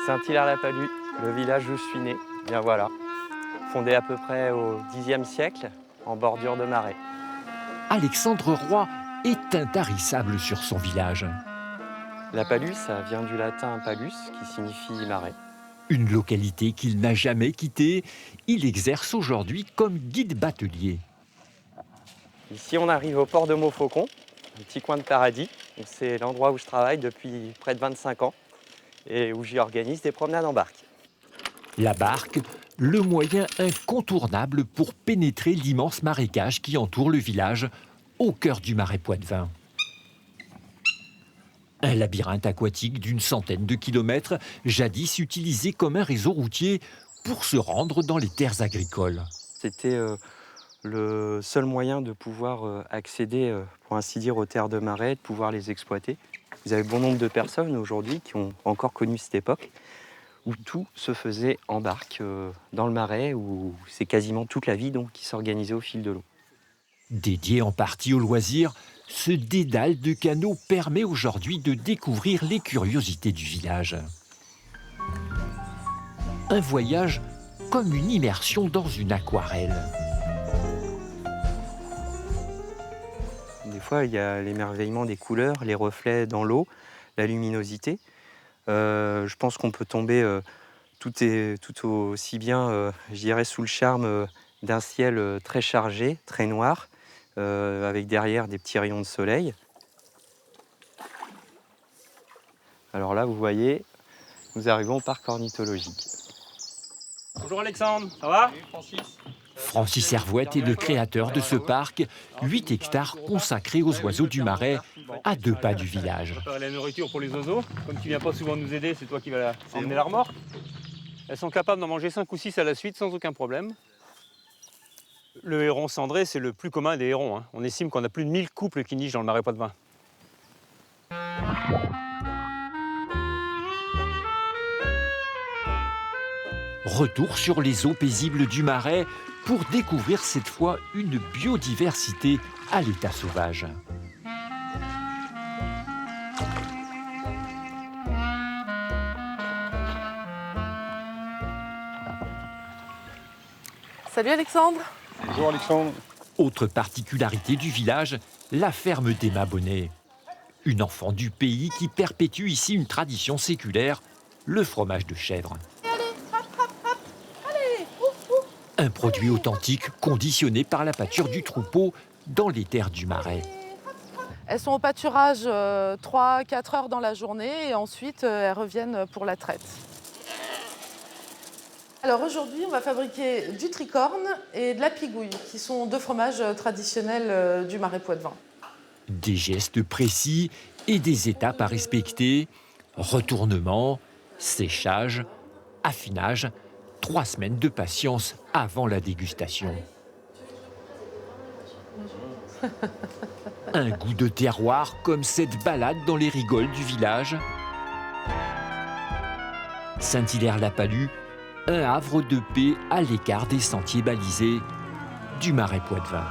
Saint-Hilaire-la-Palud, le village où je suis né. Bien voilà, fondé à peu près au Xe siècle, en bordure de marais. Alexandre Roy est intarissable sur son village. La Palud, ça vient du latin palus, qui signifie marais. Une localité qu'il n'a jamais quittée, il exerce aujourd'hui comme guide batelier. Ici, on arrive au port de Montfaucon, un petit coin de paradis. C'est l'endroit où je travaille depuis près de 25 ans et où j'y organise des promenades en barque. La barque, le moyen incontournable pour pénétrer l'immense marécage qui entoure le village, au cœur du marais Poitevin. Un labyrinthe aquatique d'une centaine de kilomètres, jadis utilisé comme un réseau routier pour se rendre dans les terres agricoles. C'était le seul moyen de pouvoir accéder, pour ainsi dire, aux terres de marais, de pouvoir les exploiter. Vous avez bon nombre de personnes aujourd'hui qui ont encore connu cette époque où tout se faisait en barque, dans le marais, où c'est quasiment toute la vie donc, qui s'organisait au fil de l'eau. Dédié en partie au loisir, ce dédale de canaux permet aujourd'hui de découvrir les curiosités du village. Un voyage comme une immersion dans une aquarelle. Des fois, il y a l'émerveillement des couleurs, les reflets dans l'eau, la luminosité. Je pense qu'on peut tomber tout aussi bien, je dirais, sous le charme d'un ciel très chargé, très noir, avec derrière des petits rayons de soleil. Alors là, vous voyez, nous arrivons au parc ornithologique. Bonjour Alexandre, ça va? Salut Francis. Francis Hervouette est le créateur de ce parc, 8 hectares consacrés aux oiseaux du marais, à 2 pas du village. Préparer la nourriture pour les oiseaux. Comme tu viens pas souvent nous aider, c'est toi qui vas emmener la remorque. Elles sont capables d'en manger 5 ou 6 à la suite sans aucun problème. Le héron cendré, c'est le plus commun des hérons. On estime qu'on a plus de 1000 couples qui nichent dans le marais Poitevin. Retour sur les eaux paisibles du marais pour découvrir cette fois une biodiversité à l'état sauvage. Salut Alexandre. Bonjour Alexandre. Autre particularité du village, la ferme d'Emma Bonnet. Une enfant du pays qui perpétue ici une tradition séculaire, le fromage de chèvre. Un produit authentique conditionné par la pâture du troupeau dans les terres du marais. Elles sont au pâturage 3-4 heures dans la journée et ensuite elles reviennent pour la traite. Alors aujourd'hui, on va fabriquer du tricorne et de la pigouille, qui sont 2 fromages traditionnels du marais Poitevin. Des gestes précis et des étapes à respecter. Retournement, séchage, affinage. 3 semaines de patience avant la dégustation. Un goût de terroir comme cette balade dans les rigoles du village. Saint-Hilaire-la-Palud, un havre de paix à l'écart des sentiers balisés du marais Poitevin.